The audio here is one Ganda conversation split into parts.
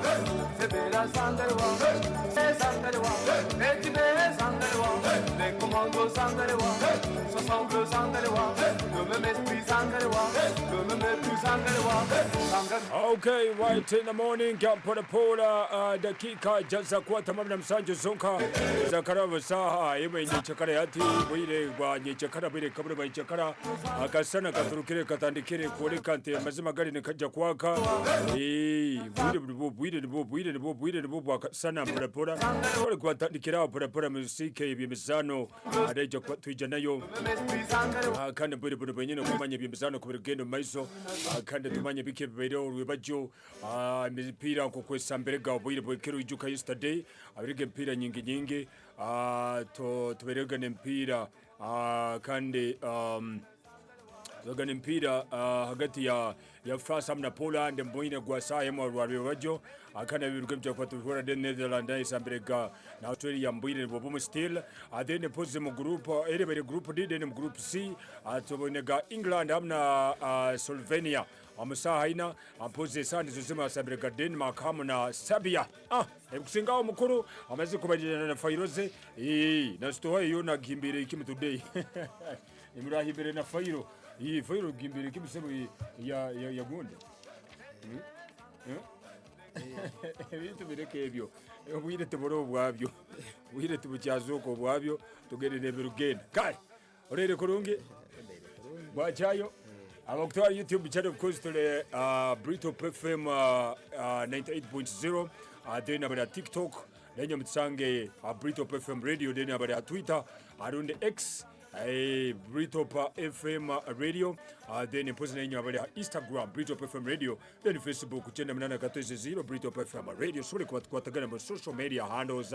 Sebera sandarwa, sandarwa, Ejbe sandarwa, Le commando sandarwa, Sasanglo sandarwa, Lume mespri sandarwa, Lume mespri sandarwa, Okay, right in the morning, camp for the polar, the kika, just a quarter of them Sanjo Zonka, Zakarava Saha, even in Chakarati, we were Chakara, we covered by Chakara, Akasana, Katrukiri, Katandikiri, Kurikante, Mazimagari, Kajakwaka, we did the book, Sana, Pura, Quatakira, Pura, Music, Bimizano, Adeja Quatujanayo, I can't put a Benino, Mania Bimizano, Kurgano, Maiso, I can't do Mania Biki Radio, Ribajo, Miss Peter, Coco Samberga, we were Kiru Juka yesterday, I regan Peter Yingi, to Veregan and Peter, Kandi, Logan and Peter, Hagati, your first Amna Poland and Boina Guasayam or Rajo. I can't even come to what the Netherlands, Samberga, now Australia, and Boina Bobum still. I then put them a group, everybody group did in Group C, to England, Amna, Slovenia. Amasahaina ampoze sandi zuzima Samberga Denmark hamuna Sabia ekusingawo mukuru amaze kubajana na Fairoze na story yo na gimbire kim today imurahibere na Fairo Fairo gimbire kim sebo ya gonde Ebintu bireke ebyo wire teboro bwabyo wire tubucyazoko bwabyo tugende nebirugenda kai orere kurungi bwachayo Our YouTube channel, of course, to the Brito FM 98.0. Then about TikTok, then you sange Brito FM Radio, then about Twitter, around the X, Brito FM Radio, then you post in about Instagram, Brito FM Radio, then Facebook, channel Manana 0 Brito FM Radio. So what again social media handles.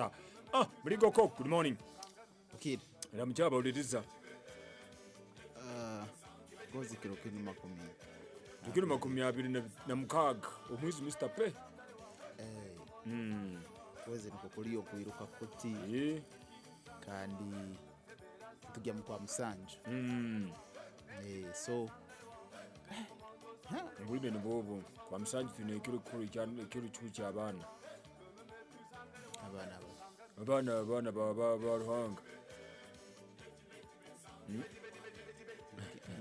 Brigo Cook, good morning. Okay. I'm Jabba, it is. Kozi kirokini makumi. Tukiri makumi abiri na mukaga omwezi Mr. P. Kozi nikokuliyo kuiruka kuti. Kandi tujya mukwa Musanju. So Ngulime nibobo kwa Musanju tune kiro kuri cyane kiro cyucya abana. Abana ba ruhanga.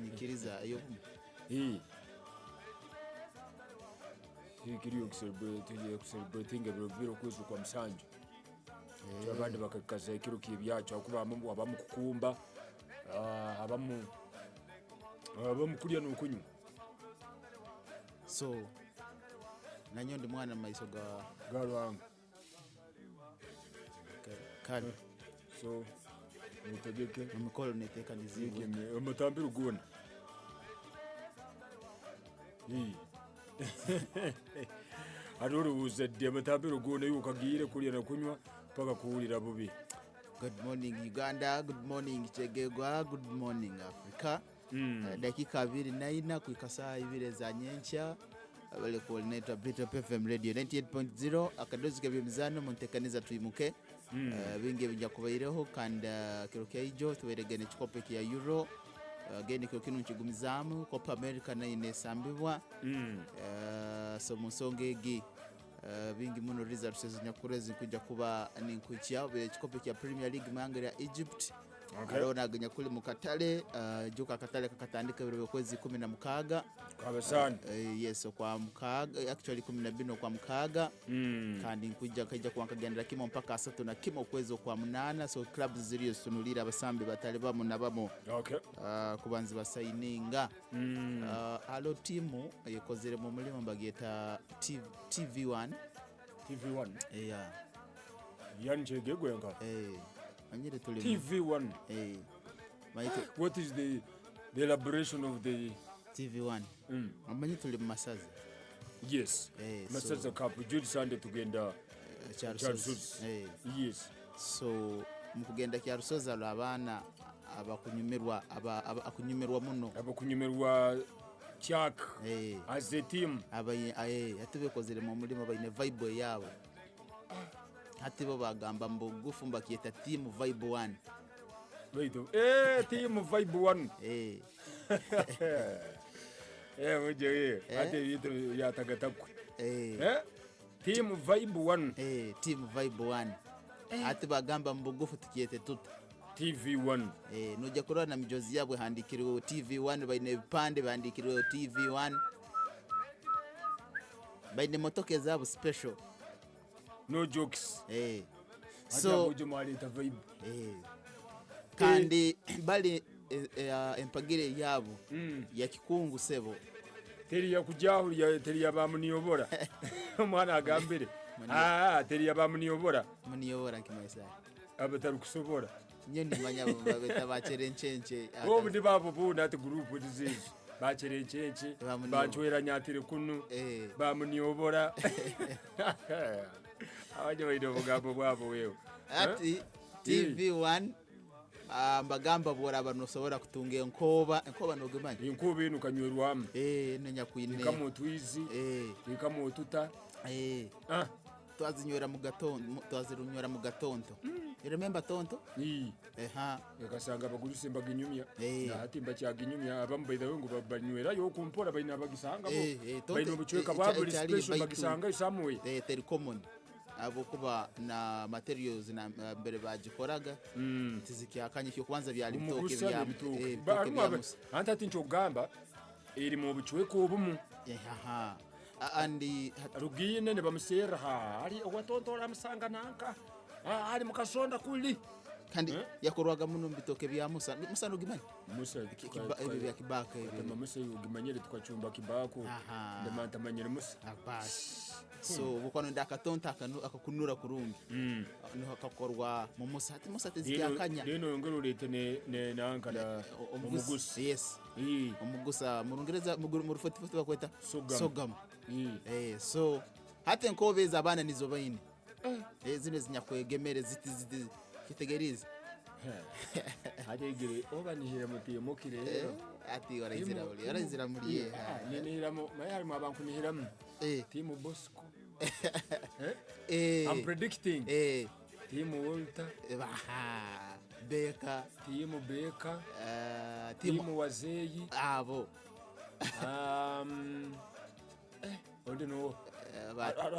Nikiriza ayo kiriyo celebrating ebiro kwezo kwa Musanju abandi bakakaza kiro kibyacho akuba abamu kukumba abamu kuriya nukunyu so nanyo ndi mwana maiso ga rwanga kale so nitegeke umukolo neteka nizige umutambira uguna Aruruza de mutambira uguna yukagire kuriya nakunywa paka kuhurira bubi. Good morning Uganda, good morning Chegegwa, good morning Africa. Dakika 24 kuikasa ibire za nyencha wale coordinator Brito FM Radio 98.0 akadozike bimizano muntekaniza TWIMUKE binge bijya kubaireho kanda kirokya ijo tuweregene chikope kya euro gene kirokino chigumizamu Copa America na inesambibwa so musongegi bingi muno results zinyakurezi kujya kuba ni kuchya chikope kya Premier League mangere ya Egypt. Arona aganya kuli mukatale joka katale kakatandika biro kwezi 16 kabasani yes kwa mukaga actually 12 kwa mukaga kandi nkujja kajja kwankagenda kimo mpaka 3 na kimo kwezo kwa 8 so clubs ziriyo sunulira abasambi batale bamo nabamo kubanzi basaininga alo timu yekozere mu mulimo mbageta TV1 yeah yanje gegwenga TV1. What is the elaboration of the TV1? Amanye tuli masaza. Yes. Masaza Cup Jude Sunday tugenda Charles. Yes. So mukugenda Charles abana abakunyumirwa akunyumirwa muno. Abakunyumirwa Chak as a team. Yatubekozere mu mulimo bayine vibe yabo. Hatibo bagamba mbugufu mbakiyeta team vibe 1. Wait. Team vibe 1. Uje ate yitu yatagatakwe. Team Vibe 1. Team Vibe 1. Ati bagamba mbugufu tukiyete tuta TV1. Nujya kurana mijozi yabwe handikiriwe TV1 baine bipande bandikiriwe TV1. Baine motoke zabo special. No jokes. So Vibe. Kandi bali empagire yabo ya kikungu sebo. Teri ya kujahu ya teri ya bamuniyobora. Mwana agambire. Teri ya bamuniyobora. Muniyobora nkimaisa. Abataru kusobora. Nyoni manya babeta bacherenchenche. Ndi babo buna ati group disease. Bacherenchenche. Bachwera nyatire kunu. Bamuniyobora. Abaje bayido bugabo bwabo wewe. Ati TV1 mbagamba bora abantu sobora kutunga enkoba nogimanye inkoba inu kanywerwamu nenya kwine kamo twizi kamo tuta twazinywera mu gatondo you remember tonto yakasanga baguruse mbaginyumya hati mbacyaga inyumya abambaye ngo babanywera yo kumpora baina bagisanga bo baino bucweka babuli special bagisanga isamwe teri common abo kuba na materials na mbere bagikoraga tizikiyakanye cyo kwanza byali bitoke bya anta tincho gamba iri mu bucweko bumu andi rugine ne bamusera ari owatontora musanga nanka ari mukasonda kuli kandi yakorwaga muno bitoke bya Musa nugimanye Musa ibi bya kibaka ibi Musa ugimanyere tukacumba kibako ndamanta manyere Musa so bukono ndakatonta akakunura kurungi niho akakorwa mu Musa ati Musa tizikakanya deno ngoro lete ne nankala umugusi yes umugusa mu Rungereza mu rufotifoto bakweta sogam so hate nkobeza abana nizo bayine zine zinyakwegemere ziti kitegerize hagegere obanihira mutiye mukire ati warazira muri ninihiramo mayari mabanku nihiramo Team Bosco I'm predicting Team Walter Beka Team Wazeyi abo odino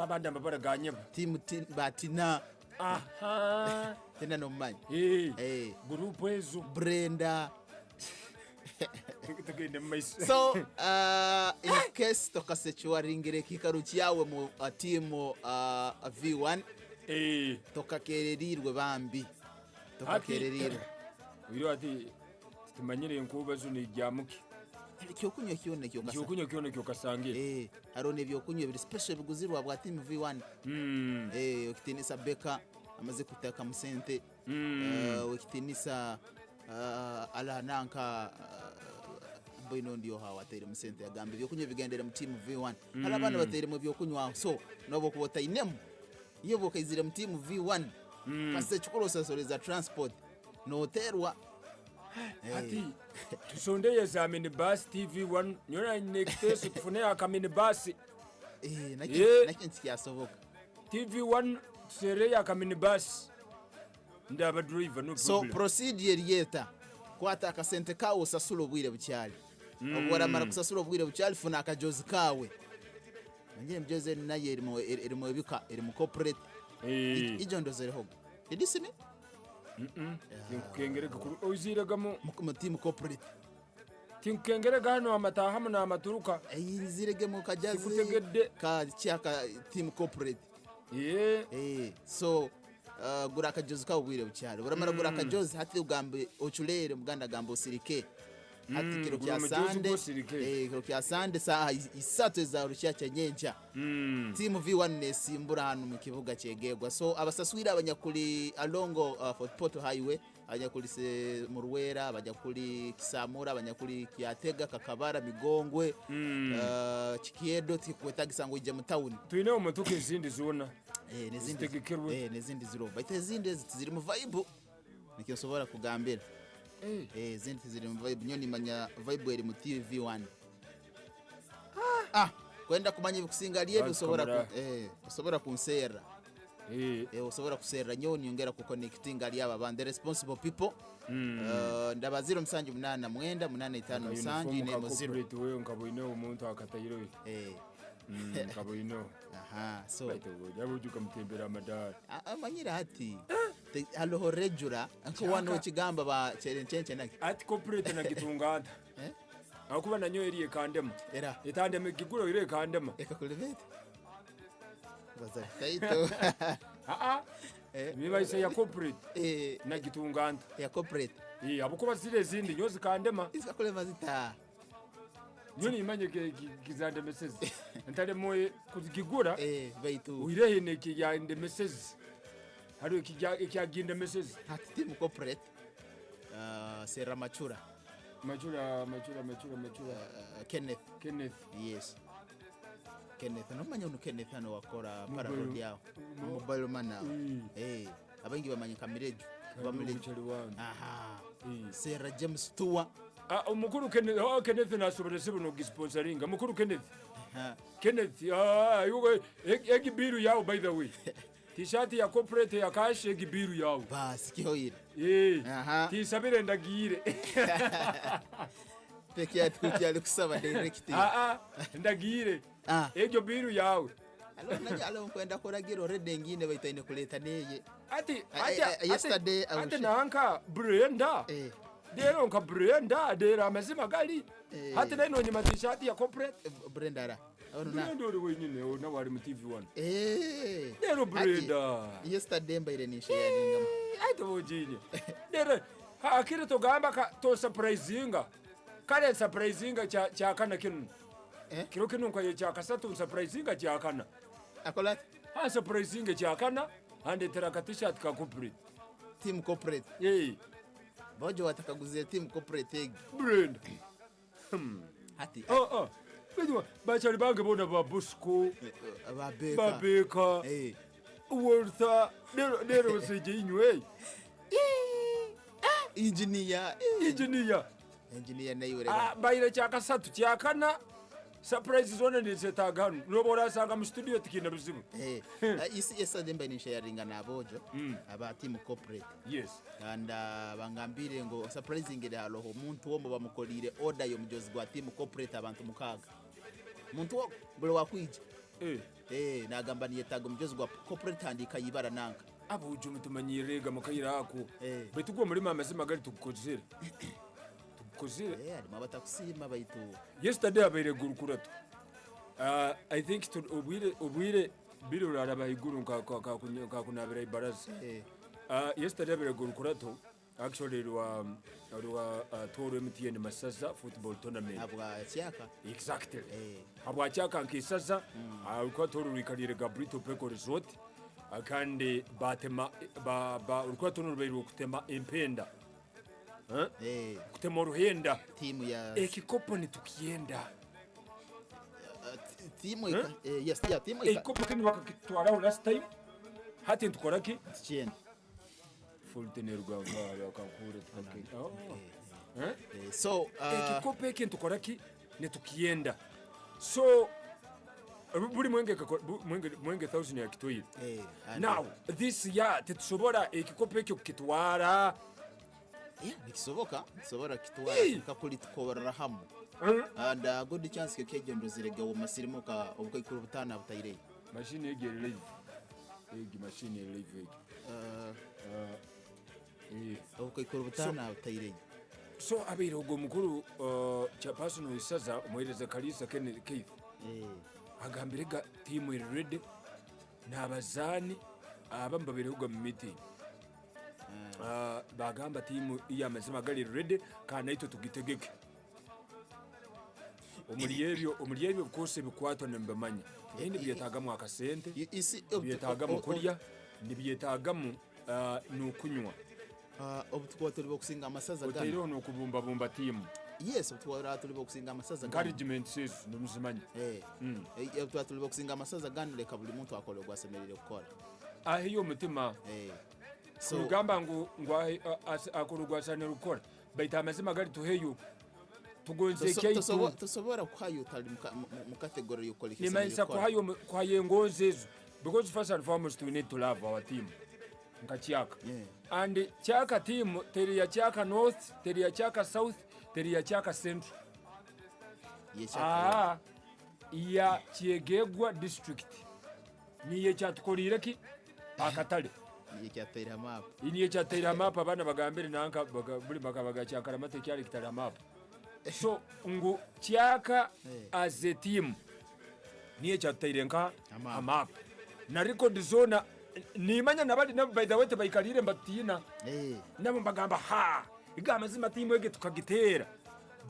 abanda mbara ganyeba Team Batina tena no man group ezo Brenda so in case tokasechwa ringire kikaruchi yawe mu team V1 tokakererirwe bambi tokakererirwe uyo ati tumanyire nkuba zo ni jamuki cyokunyo kyone kasangira harone byokunyo biri special biguzirwa bwa team V1 ukitinisa Beka amaze kutaka musente ukitinisa ala nanka boino ndio hawatere musente agambe byokunyo bigendere mu team V1 hala bana batere mu byokunywa so nobo kubota inemu iyo bokayizire mu team V1 kase chukuro sasoleza transport no terwa ati tusondeye za minibus TV1 nyora next kufune akamini bus nakinti kyasoboka TV1 sere akamini bus ndaba driver no problem so procedure yeta kwata akasente kawo sasulo bwire bucyali obora mara kusasula bwire bucyali funa akajozi kawe manje mjoze naye irimo bika irimo corporate ijo ndozere did you see me tinkengereka kuri oziragamo mu team corporate tinkengereka hano amataha na amaturuka zirege mu kajazi ka cyaka team corporate so gura akajozi kawe bwire bucyali uramara gura akajozi hati ugambe ochulere muganda gambo usirike hati kiro kya sande saa isatu za rushyashya nyenja team V1 nesimbura hano mu kibuga cyegegwa so abasaswira abanyakuri alongo Fort Portal highway abanyakuri se mu Ruwera abanyakuri Kisamura abanyakuri Kyatega Kakabara Migongwe Chikiedo tikweta gisango ije mu town twine umutuke izindi zona nezindi ziro bayite zindi ziri mu vibe nikyo sobora kugambira zindi ziri mu vibe nyoni manya vibe eri mu TV1 kwenda kumanya ibikusinga liye usobora kunsera usobora kusera nyoni yongera ku connecting ali aba bande responsible people ndabaziro msanju 8 mwenda 8 5 msanju ne muziro wewe ngabo ine umuntu akatayiro Kaboino. Aha, so Yabo juka mtembera madara. amanyira hati aloho rejura anko wano chigamba ba chenchenche naki Ati corporate na kitunganda. Akuba nanyo eri ekandema. era Etandeme kiguro ire ekandema. ekakulevete baza kaito Miba ise ya corporate na kitunganda. ya corporate Abukuba zile zindi nyozi kandema. iskakuleva zita Nyoni imanye kizande message. Ntale moye kuzigigura. baitu Uirehe ne kiyande message. Haro ikiyaginde message. hati timu corporate sera machura Machura. Kenneth yes Kenneth nomanya uno Kenneth hano wakora parodi yao mobile man abangi bamanya kamirejo Bamulechere wangu. aha sera James Tua Umukuru Kenneth nasobora sibuno gisponsoringa. Mukuru Kenneth. Yugo egibiru yao by the way. T-shirt ya corporate ya cash egibiru yao. basi kihoire Tisabire ndagire. peke yake kukiali kusaba direct Ndagire. Egyo biru yao. alo kwenda kuragiro red ngine baitaine kuleta neye Ati yesterday ati nanka Brenda. Dero nka Brenda dera amazima gali. Hati neno nyima t-shirt ya corporate Brenda ra ona Brenda uri wenyine ona wari mu TV1. Dero Brenda. Yesterday mbaire ni sharing Aito wojinye. Dero akire to gamba ka to surprisinga. Kale surprisinga cha kana kinu. Kiro kinu kwa cha kasatu surprisinga cha kana. akolat Surprisinga cha kana ande teraka t-shirt ka corporate. team corporate bojo watakaguzia team corporate Brenda. hati Bidwa bachari bange bona ba Bosco babeka Wortha dero seje inywe engineer na yure bayire chaka satu chakana surprise zone ni setaganu nobora sanga mu studio tikina ruzibu isi yesterday mbaine sharing na bojo aba team corporate yes and bangambire ngo surprising ide haloho muntu wo bamukolire order yo mujozi gwa team corporate abantu mukaga muntu wo bule wakwije nagamba ni yetago mujozi gwa corporate handika yibara nanka abo ujumu tumanyirega mukayira ako betugo muri amazima gari tukukozera ari mabata kusima baitu yesterday abere gurukurato I think to obwire biro raraba iguru ka kunabira ibaraza yesterday abere gurukurato actually rwa toro MTN Masaza football tournament abwa cyaka exactly abwa cyaka nkisaza uko toro rikarire Gabrito Peko Resort akande batema ba uko toro rubero kutema empenda kutema ruhenda timu ya ekikopo ni tukienda timu yes timu ekikopo kini wakakitwara last time hati ntukoraki chien full tenerwa ngara kakure so ekikopo eki ntukoraki ne tukienda so buri mwenge 1000 ya kitoyire now this year tetusobora ekikopo ekyo kitwara nikisoboka kitwara kakuli tukobora hamu and good chance ke kegendo zirega wo masirimuka ubwo ikuru butana butayire machine egere live machine live ubwo ikuru butana butayire so abiro go mukuru cha personal isaza umuhereza Kalisa Keith agambire ga team ready nabazani abamba birugo mu meeting bagamba timu iya mazima gali ready kana ito tugitegeke umuriyebyo kose bikwatwa nembamanya indi byetagamo akasente byetagamo kurya nibyetagamo nukunywa obutukwa tuli bokusinga amasaza gana otero no kubumba timu yes obutukwa tuli bokusinga amasaza gana encouragement says numuzimanya obutukwa tuli bokusinga amasaza gana leka buli muntu akole gwasemerere gukora hiyo mutima so ugamba ngo akurugwasana rukora baita amazima gari tuheyo tugonze keyo tusobora kwayo tali mu category yo qualification nimanisa kwayo ngonzezo because first and foremost we need to love our team ngachiaka and chaka team teri ya chaka north teri ya chaka south teri ya chaka central ya Kyegegwa district niye kyatukolire ki akatale niye kyatera map niye kyatera map abana bagambire nanka buli bakabaga kyakaramate kyali kitara map so ngu kyaka as a team niye kyatera nka map na record zone nimanya nabali nabo by the way bayikalire mbatina nabo bagamba ha igama zima timu ege tukagitera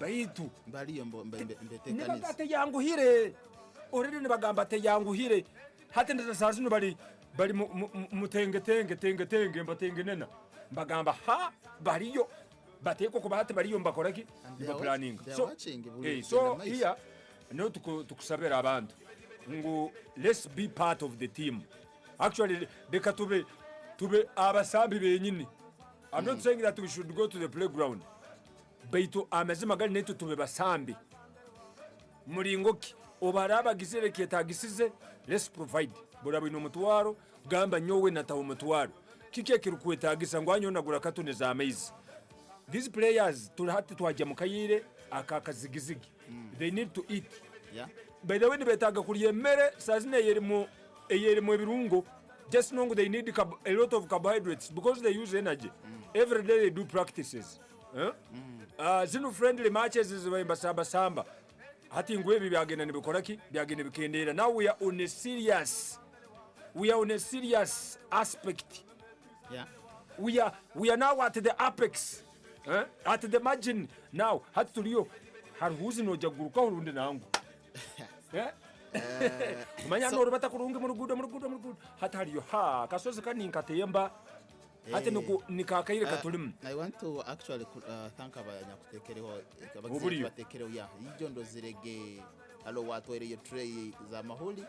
baitu baliyo mbetekanisa nibagate yanguhire already nibagamba te yanguhire hate ndaza sazino bali mutenge mbatengenena mbagamba ha baliyo bateko ko bahate baliyo mbakoraki ba planning so here no tukusabera abantu ngo let's be part of the team actually deka tube abasambi benyini. I'm not saying that we should go to the playground baitu amazima gali netu tube basambi mulingoki obaraba gisere kyetagisize let's provide burabu no mutwaro gamba nyowe natawo mutwaro kike kirukwetagisa ngwanyo nagura katone za amazing. These players tulahati twajya mukayire akakazigizigi they need to eat by the way betaga kuriye mere sazine yerimo birungo just know they need a lot of carbohydrates because they use energy every day they do practices zino friendly matches zibayimba samba hati ngwebi byagenda nibikoraki byagenda bikendera. Now we are on a serious aspect. We are now at the apex, at the margin now. Hati tuliyo haruhuzi no jaguruka urundi nangu manya no rubata kurungi mu rugudo hati hariyo ha kasozi kani nkateyemba hati nikakaire katulimu. I want to actually thank abanyakutekereho batekereho ijo ndozirege alo watwere yo tray za mahuli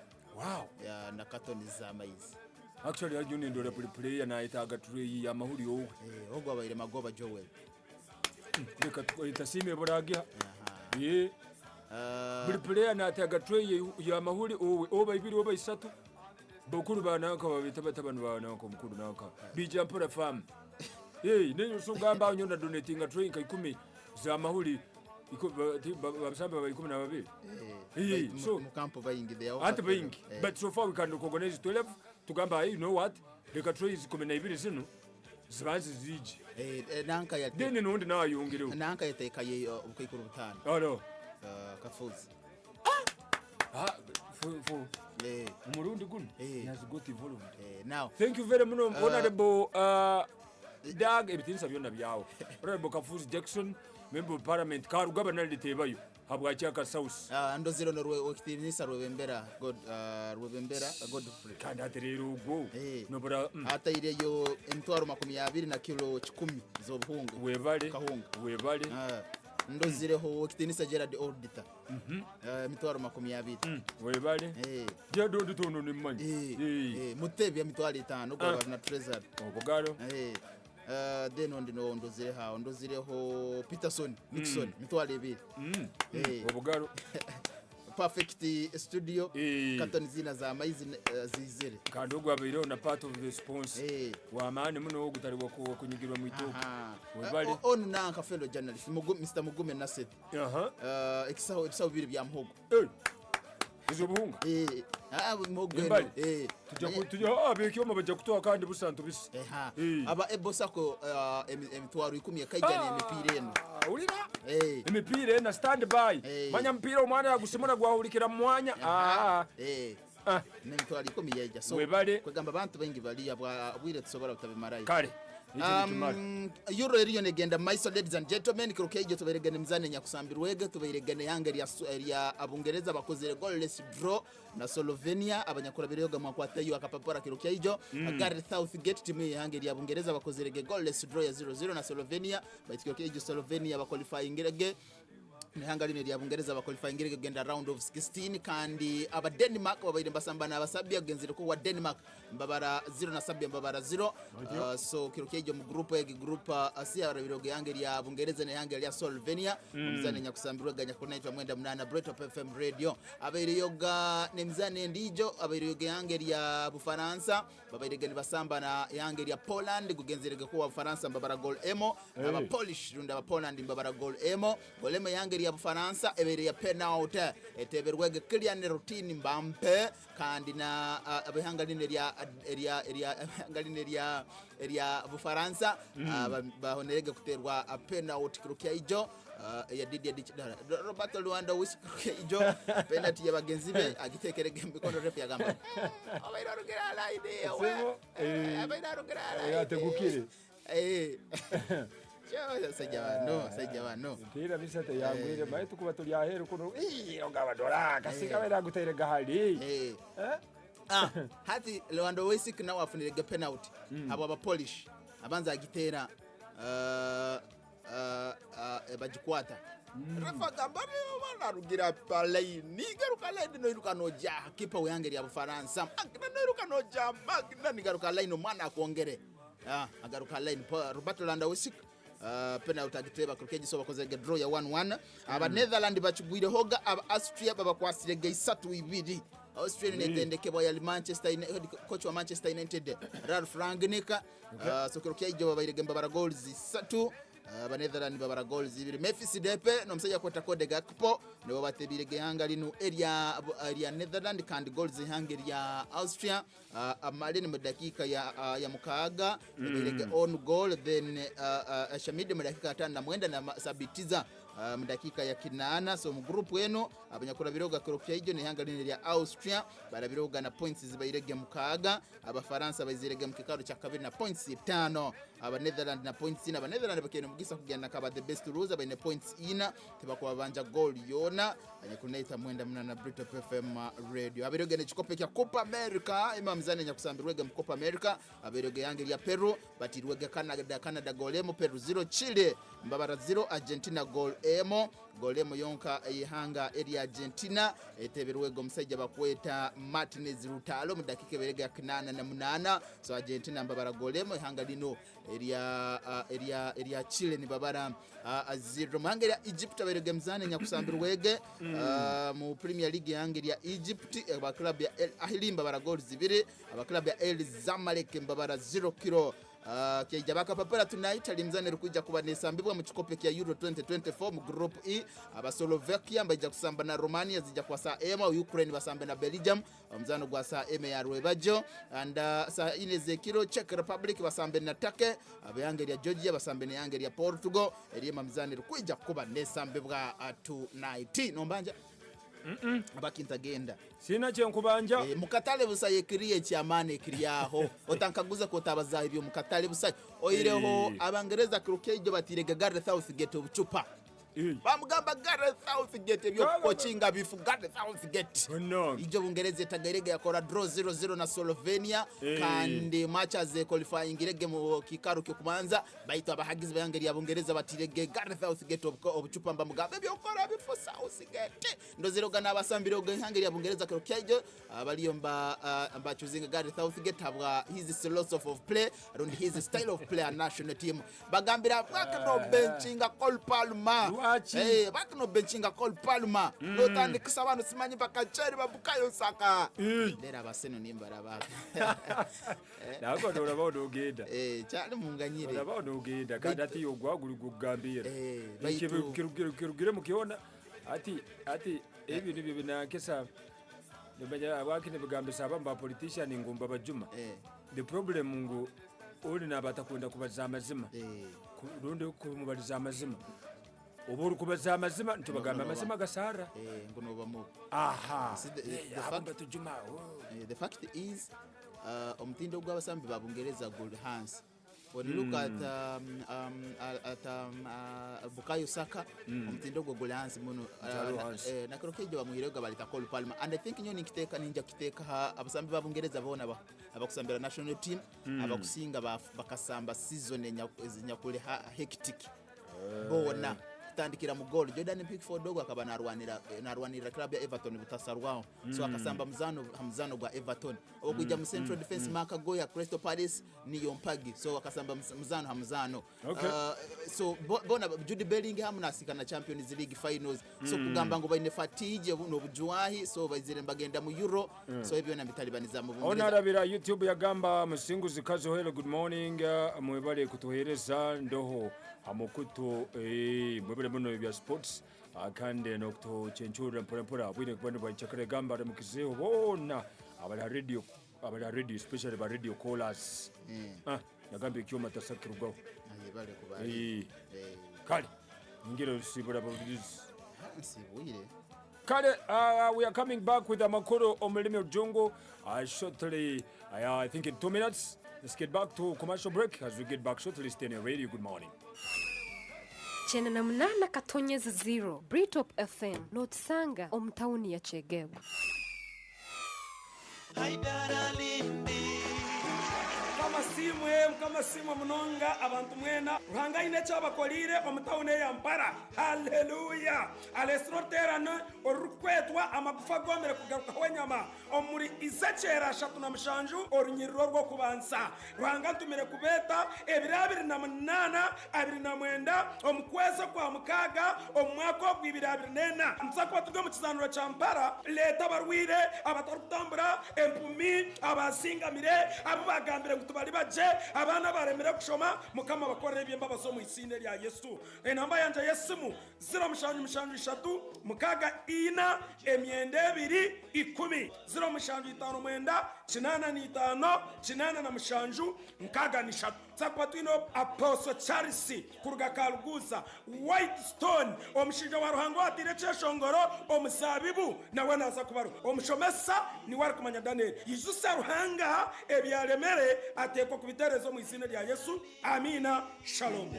na katoni za maize. Actually ajuni ndo player na itaga tray ya mahuli yo ogwa abaire magoba Joel itasime boragia buli player na itaga tray ya mahuli oba ibiri oba isatu bokuru banaka babita batabanu banaka mukuru naka bijampora farm nenyo sungamba nyonda donating tray nka 10 za mahuli babasamba ba 12 so mukampo bayingi they are bayingi but so far we can organize 12 tugamba you know what the tray is 12 zino zibanze ziji nanka ya deni nundi nawe yongereho nanka yatekaye ubukikuru butano kafuzi for umurundi guno has got involved now thank you very much honorable dag ebitinsa byonna byawo honorable Kafuzi Jackson member of parliament karugaba nalitebayo habwa cyaka south ndozero norwe okitinisa rwebembera Godfrey kandi aterero ugo nobora atayireyo entwaro 20 na kilo 10 zobuhunga webale ndozireho okitinisa Gerard Auditor mitwaro 20 webale jedo dutono nimmanyi mutebya mitwaro 5 kwa na treasury obugalo then ndozireho Peterson Nixon mitwaro 2 obugalo perfect studio katoni zina za maize zizere kandi ogwabiro na part of the response wa mani muno ogutari kunyigirwa mu ituko webale on nanka fellow journalist Mr. Mugume Nasset ekisaho bibiri bya muhogo izo buhunga muhogo tujya abekyo mabajya kutoa kandi busantu bisi aba ebosako emitwaro 10 kayijana emipira eno ulira emipira na stand by manya mpira umwana yagusimura gwahurikira mu mwanya n'emitwaro 10 yeja so kwegamba abantu bengi bali abwire tusobora utabimarayo kale Euro eriyo negenda maiso ladies and gentlemen kirukeje tuberegane mzane nyakusambirwege tuberegane yangeri ya abungereza bakozere goalless draw na Slovenia abanyakura biroga mwakwatayo akapapora kirukejo Gareth Southgate timu yangeri ya abungereza bakozere goalless draw ya 0-0 na Slovenia baitikokeje Slovenia baqualifying rege Nihanga lino lya Bungereza baqualifying genda round of 16 kandi aba Denmark babaire mbasambana abasabya genzire ko wa Denmark mbabara 0 na sabya mbabara 0 so kirukejo mu group Asia biroge yange lya Bungereza na yange lya Slovenia mzane nyakusambirwa ganya kunaitwa mwenda mnana Breton FM radio abaire yoga nemzane ndijo abaire yoga yange lya Bufaransa babaire gani basambana yange lya Poland gugenzire ko wa Faransa mbabara goal emo aba Polish runda aba Poland mbabara goal emo yange ya Bufaransa ebere ya penalty eteberwege Kylian routine Mbappe kandi na abihangaline eria Bufaransa bahonerege kuterwa penalty kurukia ijo ya Didier Roberto Lewandowski kurukia ijo penalty ya bagenzi be agitekerege mikono refu ya gamba abairarugera la idea abairarugera yategukire Sajawano mpira bisate yangwire mai tukuba tuli aheru kuno ogaba dora kasika bera gutere gahali hati Lewandowski na wafunire penalty abo ba Polish abanza agitera bajikwata refa gambari banarugira palai nigaruka line no iruka noja kipa uyangeri ya Bufaransa magna no iruka noja magna nigaruka line mwana kuongere agaruka line Roberto Lewandowski penalty agiteba kurukeje so bakozege draw ya 1-1 aba Netherlands bachugwire hoga aba Austria babakwasirege 3-2 Australia netendeke boya Manchester United coach wa Manchester United Ralf Rangnick so kurukeje babairege mbabara goals 3 aba Netherlands babara goals 2 Memphis Depay no msajja kwata kode Gakpo nibo batebirege hanga lino area Netherlands kandi goals hanga ya Austria amalini mu dakika ya mukaga babirege on goal then Shamid mu dakika 5 na mwenda na sabitiza mu dakika ya kinana so mu group weno abanyakura biroga korofya ijo ne hanga lino ya Austria barabiroga na points zibayirege mukaga abafaransa bazirege mu kikaro cya kabiri na points 5 aba Netherlands na points 4 aba Netherlands bakene mugisa kugenda kaba the best loser bine points 4 tebakwa banja goal yona anyakunaita mwenda muna na Brito FM radio abiroge ne chikope kya Copa America imamzane nyakusambirwege mu Copa America abiroge yange ya Peru batirwege Canada goal emo Peru 0 Chile mbabara 0 Argentina goal emo golemo yonka ihanga eri Argentina eteberwego musajja bakweta Martinez Rutalo mu dakika berega ya 8 na 8 so Argentina mbabara golemo ihanga lino eri Chile ni babara 0 mangeri ya Egypt berega mzane nyakusambirwege mu Premier League yange ya Egypt aba club ya El Ahly mbabara goals 2 aba club ya El Zamalek mbabara 0 kilo kijabaka papara tonight alimzane rukuja kubanesambibwa mu kikope kya Euro 2024 mu group E aba Slovakia mbaja kusamba na Romania zija kwa saa ema Ukraine basambe na Belgium mzano gwa saa ema ya Rwebajo and saa ineze kilo Czech Republic basambe na Turkey abayange ya Georgia basambe na yange ya Portugal elima mzane rukuja kubanesambibwa tonight nombanja bakintagenda sina cyenkubanja mukatale busaye kiriye cyamane kiriyaho otankaguza ko tabaza ibyo mukatale busaye oyireho abangereza kirukejo batirega Gareth Southgate obucupa bamugamba Gareth Southgate byo coachinga bifu Gareth Southgate ijo bungereze tagerege yakora draw 0-0 na Slovenia kandi match as qualifying irege mu kikaro cyo kubanza bayito abahagizi bayangeri abungereza batirege Gareth Southgate obucupa mbamugambe byo kora bifu Southgate ndozero na abasambiro gangeri abungereza kirukejo abaliyomba ambachuzinga Gareth Southgate habwa his philosophy of play and his style of play and national team bagambira bakano benchinga Cole Palmer bakano benchinga Cole Palmer lotandikisa abantu simanyi bakacheri babukayo Saka ndera baseno nimbara baka nako ndora bawo ogenda cyane munganyire ndora bawo ogenda kandi ati yogwaguri kugambira kirugire mukiona ati ibintu bibyo binakesa ndabanya abakine bigambisa abamba politician ngumba bajuma the problem ngo uri nabatakunda kubaza amazima rundi kumubaliza amazima uburu kubaza amazima ntubagamba amazima gasara ngono bamo the fact is umtindo gw'abasambi babungereza gold hands when you look at Bukayo Saka umtindo gwo gold hands muno na krokeje bamuhirega balita Cole Palmer and I think nyoni kiteka ninja kiteka abasambi babungereza bona abakusambira national team abakusinga bakasamba season nyakule hectic bona tandikira mu goal Jordan Pickford dogo akaba narwanira club ya Everton butasarwaho so akasamba mzano gwa Everton okujja mu central defense marka go ya Crystal Palace ni yompagi so akasamba mzano so bona Jude Bellingham nasika na Champions League finals so kugamba ngo bayine fatigue no bujuwahi so bazire mbagenda mu Euro so ibyo na bitalibaniza mu bungereza onarabira YouTube yagamba musinguzi kazo hello good morning mwebale kutuhereza ndoho amukuto mwebale muno bya sports akande nokuchenchura mpora bwine kubano bwanchakare gamba mukizeo bona abala radio especially ba radio callers nagambe kyoma tasakirugaho bale kubali kale ngiro sibula babudizi sibwire kale. We are coming back with Amakoro Omulimi Ojongo shortly. I think in 2 minutes. Let's get back to commercial break. As we get back shortly, stay on your radio. Good morning. Chena na mnana katonyezi 0 Britop FM Notsanga omtauni ya Chegegwa. kama simwe munonga abantu mwena ruhanga ine chabakolire omutaune ya Mpara. Haleluya. Alesroterane orukwetwa amagufa gomere kugaruka hwenyama omuri izachera shatu na mshanju orunyiriro rwo kubansa ruhanga tumire kubeta ebirabiri na munana abiri na mwenda omukweza kwa mukaga omwaka gw'ibirabiri nena nsako tugo mu kizanuro cha Mpara leta barwire abatarutambura empumi abasingamire abagambire ngutubali baje abana baremera kushoma mukama bakorera ebyembabazo mu isinde lya Yesu. Enamba yanje Yesumu 0 mukaga ina emyende 2 10 0 mwenda 85 na mshanju mkaga ni shatu tsapatino Apostle Charles kuruga Kaluguza White Stone omushinja wa ruhango atire cheshongoro omusabibu nawe naza kubaru omushomesa ni wari kumanya Daniel Yesusa ruhanga ebyaremere atekwa kubiterezo mu izina lya Yesu. Amina. Shalom.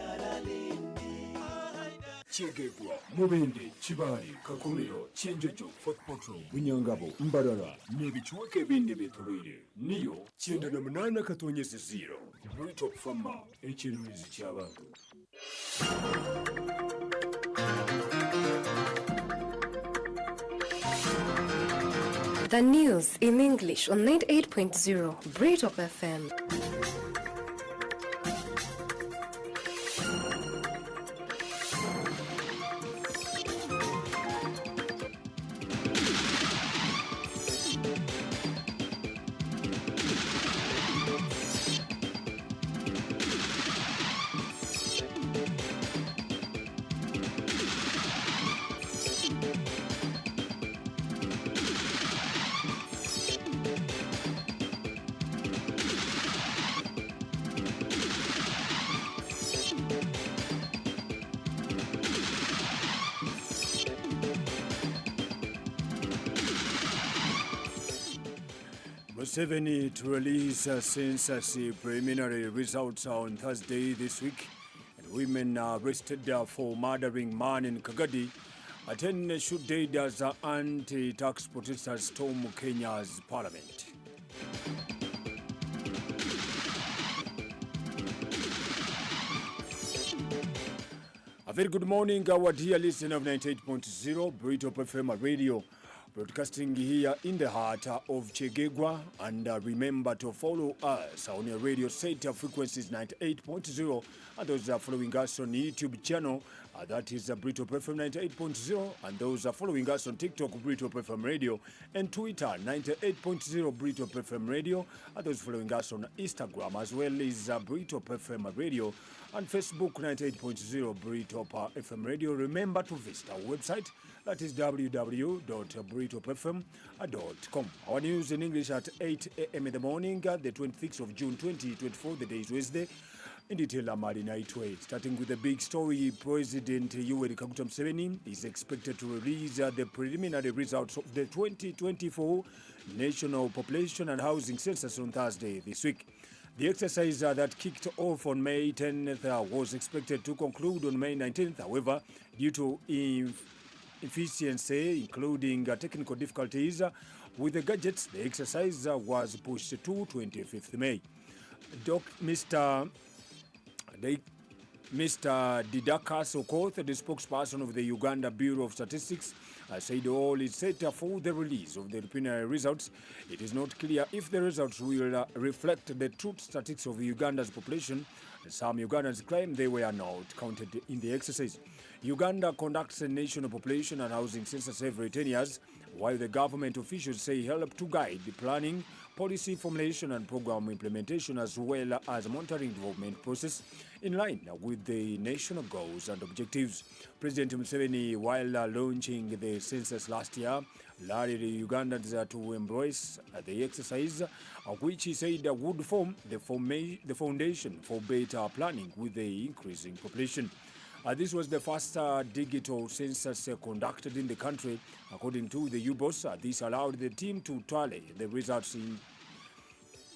Chegegwa, Mubende, Chibari, Kakumiro, Chenjojo, Fort Potro, Bunyangabo, Mbarara, Nebichweke bindi bitulire. Niyo, Chenda na mnana katonyezi 0. Britop Fama, Echiruizi Chabantu. The news in English on 98.0 Britop FM. Museveni to release census preliminary results on Thursday this week, and women are arrested for murdering man in Kagadi. 10 shoot dead as anti-tax protesters storm Kenya's parliament. A very good morning, our dear listener of 98.0 Britop FM radio. Broadcasting here in the heart of Chegegwa, and remember to follow us on your radio set frequencies 98.0, and those are following us on YouTube channel, that is Britop FM 98.0, and those are following us on TikTok Britop FM radio, and Twitter 98.0 Britop FM radio, and those following us on Instagram as well as Britop FM radio, and Facebook 98.0 Britop FM radio. Remember to visit our website, that is www.britopfm.com. Our news in English at 8 a.m. in the morning, the 26th of June 2024, the day is Wednesday. In detail, Amari Nightway. Starting with the big story, President Yoweri Kaguta Museveni is expected to release the preliminary results of the 2024 National Population and Housing Census on Thursday this week. The exercise that kicked off on May 10th was expected to conclude on May 19th. However, due to inefficiency, including technical difficulties with the gadgets, the exercise was pushed to 25th May. Mr. Didakas Okoth, the spokesperson of the Uganda Bureau of Statistics, said all is set for the release of the preliminary results. It is not clear if the results will reflect the true statistics of Uganda's population. Some Ugandans claim they were not counted in the exercise. Uganda conducts a national population and housing census every 10 years, while the government officials say help to guide the planning policy formulation and program implementation, as well as monitoring development process in line with the national goals and objectives. President Museveni, while launching the census last year, rallied Ugandans to embrace the exercise, which he said would form the foundation for better planning with the increasing population. This was the first digital census conducted in the country, according to the U-Boss. This allowed the team to tally the results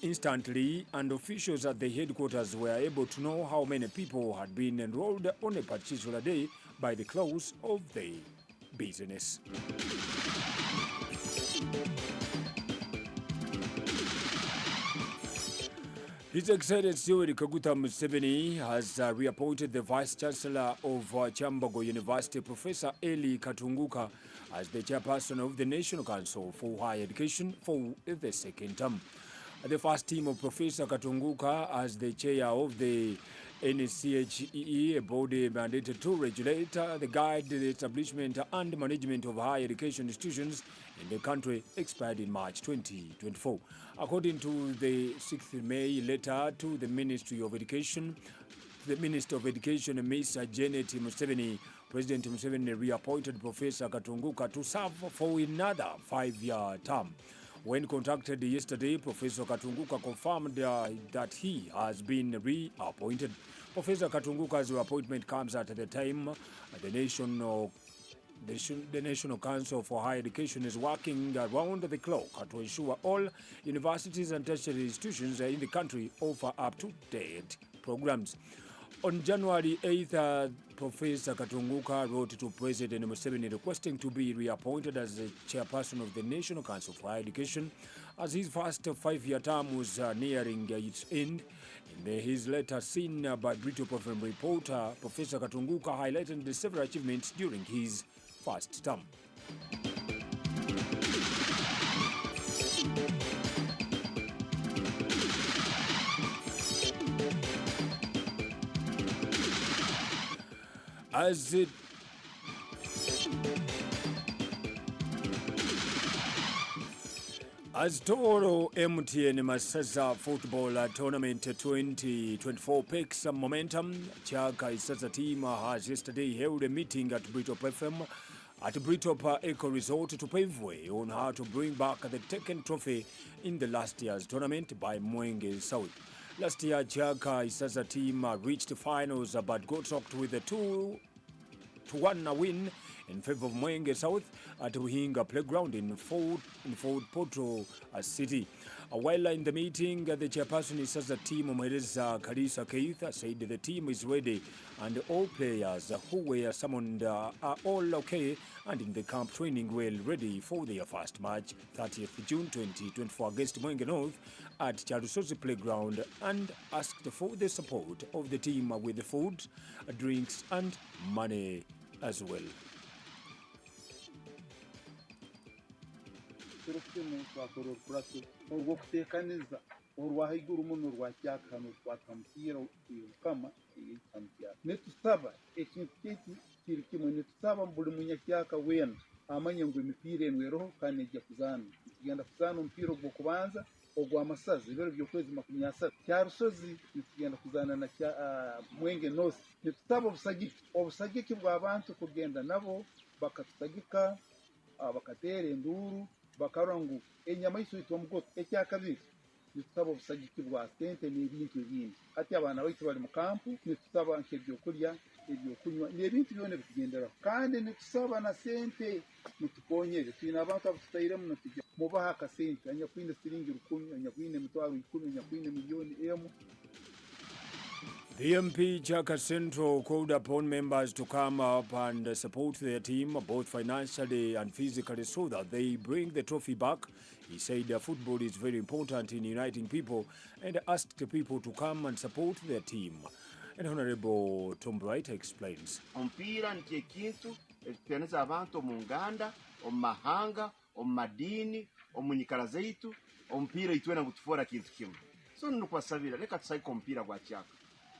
instantly, and officials at the headquarters were able to know how many people had been enrolled on a particular day by the close of the business. His Excellency Kaguta Museveni has reappointed the Vice Chancellor of Chambogo University, Professor Eli Katunguka, as the chairperson of the National Council for Higher Education for the second term. The first team of Professor Katunguka as the chair of the NCHEE, a body mandated to regulate, the guide, the establishment and management of higher education institutions in the country, expired in March 2024. According to the 6th May letter to the Ministry of Education, the Minister of Education, Ms. Janet Museveni, President Museveni reappointed Professor Katunguka to serve for another 5-year term. When contacted yesterday, Professor Katunguka confirmed that he has been reappointed. Professor Katunguka's appointment comes at the time the National Council for Higher Education is working around the clock to ensure all universities and tertiary institutions in the country offer up-to-date programs. On January 8th, Professor Katunguka wrote to President Museveni requesting to be reappointed as the chairperson of the National Council for Higher Education, as his first 5-year term was nearing its end. In his letter seen by Brito FM reporter, Professor Katunguka highlighted the several achievements during his first term. As Toro MTN Masaza Football Tournament 2024 picks some momentum, Chaka Isaza team has yesterday held a meeting at Brito FM at Brito Eco Resort to pave way on how to bring back the taken trophy in the last year's tournament by Mwenge South. Last year, Chaka Isaza team reached the finals but got socked with a 2-1 win in favor of Mwenge South at Ruhinga Playground in Fort Portal City. While in the meeting, the chairperson Isaza team, Mwereza Karisa Keith, said the team is ready and all players who were summoned are all okay and in the camp training well ready for their first match, 30th June 2024 against Mwenge North at Charusozi Playground, and asked for the support of the team with food, drinks and money as well. Netusaba ekintu kiri kimwe netusaba buli munyakyaka wena amanye ngo emipira enweroho kandi ejja kuzana tugenda kuzana omupira ogwo kubanza ogw'amasazi ebiro by'okwezi 30 Kyarusozi tugenda kuzana na Mwenge North. Netusaba obusagiki bw'abantu kugenda nabo bakatutagika bakateera enduru bakarangu enyama y'isoito omugoto. Ekyakabiri netusaba obusagiki bwa sente n'ebintu ebindi. Ati abaana baitu bali mu kampu netusaba nk'ebyokulya ebyokunywa n'ebintu byona bitugenderaho kandi netusaba na sente mutukonyere. Tuyina abantu abututairemu natujja mubaha akasente anyakwine siringi 10 anyakwine emitwaro 10 anyakwine miliyoni emu. The MP Chaka Central called upon members to come up and support their team, both financially and physically, so that they bring the trophy back. He said football is very important in uniting people and asked the people to come and support their team. And Honorable Tom Bright explains. Ompira ni kintu ekiteneza abantu omu Nganda, omu mahanga, omu madini, omu nyikara zaitu, ompira itwena gutufora kintu kimwe. So nukwasabira leka tusaiko ompira gwa Chaka.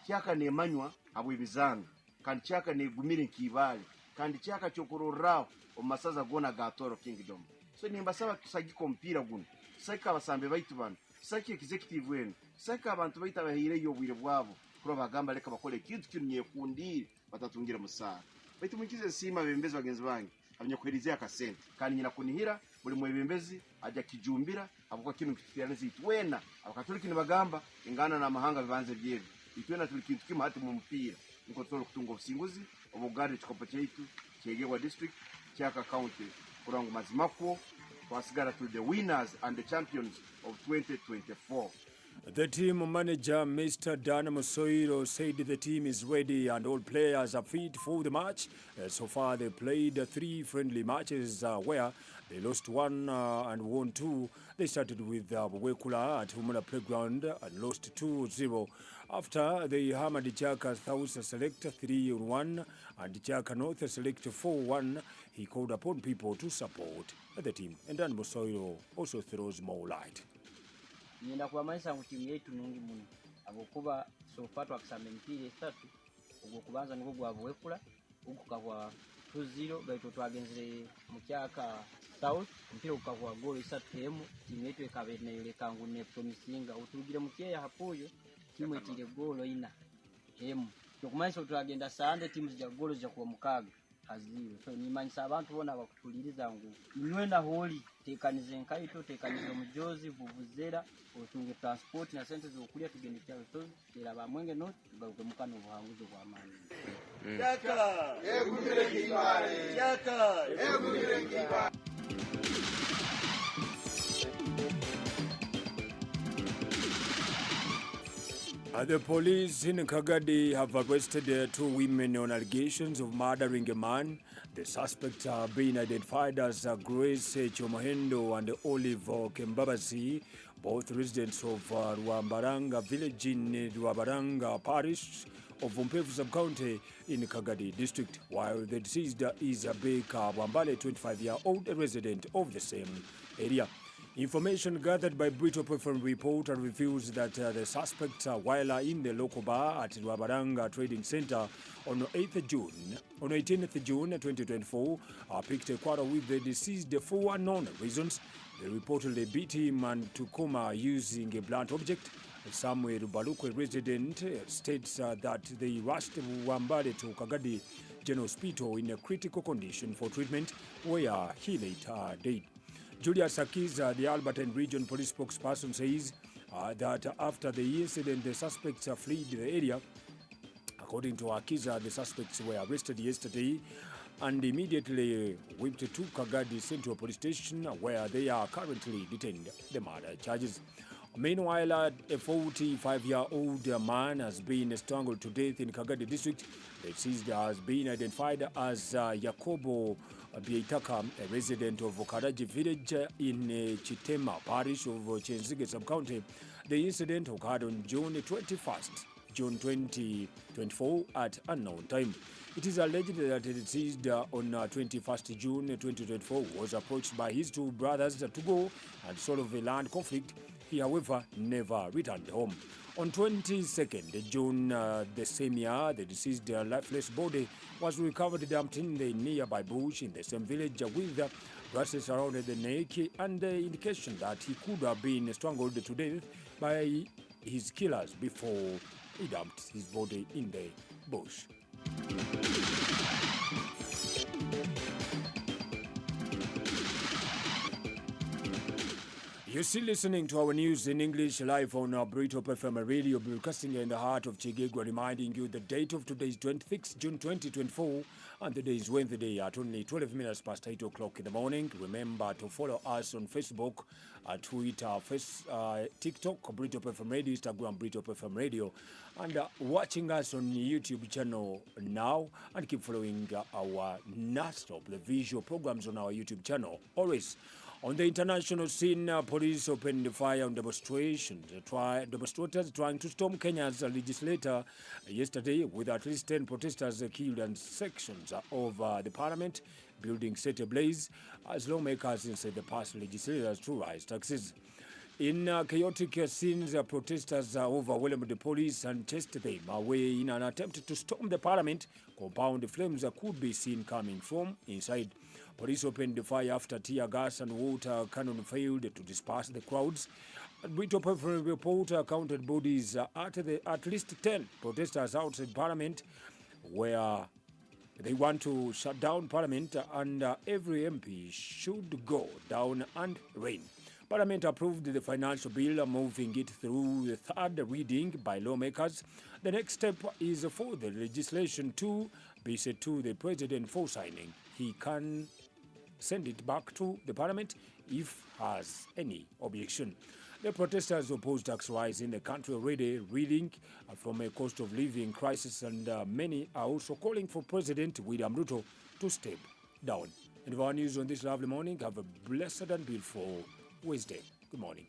Chaka nemanywa abwebizanga kandi Chaka negumire nkibale kandi Chaka chokororao omasaza gona gatoro kingdom. So nimbasaba tusagiko mpira guno tusaika abasambe baitu bano tusaika executive wenu tusaika abantu baitu abahire obwire bwabo kuro bagamba leka bakole kintu kinyekundire batatungira musara baitu mukize sima bembezi bagenzi bange abanyakuherizea akasente kandi nyina kunihira buli mwebembezi ajya kijumbira avuga kintu kitiyane zitwena abakatoliki ni bagamba ingana na mahanga bibanze byebe itwena tuli kintu kimwe hati mu mpira niko tolo kutunga obusinguzi obugari chikopa chaitu Kyegewa district Kyaka county kurango mazimako wasigara to the winners and the champions of 2024. The team manager, Mr. Dan Musoiro, said the team is ready and all players are fit for the match. So far, they played 3 friendly matches where they lost 1 and won 2. They started with Wekula at Humula Playground and lost 2-0. After they hammered Chaka South Select 3-1 and Chaka North Select 4-1, he called upon people to support the team. And Dan Musoiro also throws more light. Nenda kubamanisa mu timu yetu nungi muno abokuba sofatwa kusamba empira esatu ubwo kubanza niko gwabwekula ubwo kakwa 2-0 gaito twagenzere mu Kyaka South mpira ukakwa goal esatu hemu timu yetu ekabene yule kangu ne promisinga utugire mukeya hapoyo timu etire goal ina hemu tukumanisa twagenda sande timu zija goal zija kuwa mukaga aziro so nimanyisa abantu bona bakutuliriza ngo nywenda holi tekanize nkaito tekanize mujozi vuvuzera otunge transport na sente zokulia tugende cyaro so era bamwenge no tugaruke mukano buhanguzo bwa mani Kyaka egumire kibale Kyaka egumire kibale. The police in Kagadi have arrested 2 women on allegations of murdering a man. The suspects are being identified as Grace Chomahendo and Olive Kembabasi, both residents of Ruambaranga village in Ruambaranga parish of Umpevu sub-county in Kagadi district, while the deceased is Baker Wambale, 25-year-old resident of the same area. Information gathered by Brito FM reporter reveals that the suspects, while in the local bar at Ruabaranga Trading Center on 18th June 2024, picked a quarrel with the deceased for unknown reasons. They reportedly beat him and took coma using a blunt object. Samuel Balukwe, resident, states that they rushed Wambale to Kagadi General Hospital in a critical condition for treatment, where he later died. Julius Akiza, the Albertine Region Police spokesperson, says that after the incident, the suspects fled the area. According to Akiza, the suspects were arrested yesterday and immediately whipped to Kagadi Central Police Station, where they are currently detained. The murder charges. Meanwhile, a 45-year-old man has been strangled to death in Kagadi district. The deceased has been identified as Yakobo Bieitaka, a resident of Okaraji village in Chitema parish of Chenzige sub-county. The incident occurred on June 21st, June 2024 at unknown time. It is alleged that the deceased on 21st June 2024 was approached by his 2 brothers to go and solve a land conflict. He, however, never returned home. On 22nd June the same year, the deceased lifeless body was recovered dumped in the nearby bush in the same village with grasses around the neck and the indication that he could have been strangled to death by his killers before he dumped his body in the bush. You're still listening to our news in English live on Brito FM radio, broadcasting in the heart of Chigegwa, reminding you the date of today is 26 June 2024, and the day is Wednesday at only 12 minutes past 8 o'clock in the morning. Remember to follow us on Facebook, Twitter, TikTok, Brito FM radio, Instagram, Brito FM radio, and watching us on YouTube channel now, and keep following our non-stop, the visual programs on our YouTube channel. Always. On the international scene, police opened fire on demonstrators trying to storm Kenya's legislature yesterday, with at least 10 protesters killed and sections of the parliament building set ablaze as lawmakers inside the past legislators to rise taxes. In chaotic scenes, protesters overwhelmed the police and chased them away in an attempt to storm the parliament compound. Flames could be seen coming from inside. Police opened the fire after tear gas and water cannon failed to disperse the crowds. Brito report counted bodies at least 10 protesters outside Parliament, where they want to shut down Parliament and every MP should go down and reign. Parliament approved the financial bill, moving it through the third reading by lawmakers. The next step is for the legislation to be sent to the President for signing. He can send it back to the Parliament if has any objection. The protesters oppose tax rise in the country already reeling from a cost of living crisis, and many are also calling for President William Ruto to step down. And for our news on this lovely morning, have a blessed and beautiful Wednesday. Good morning.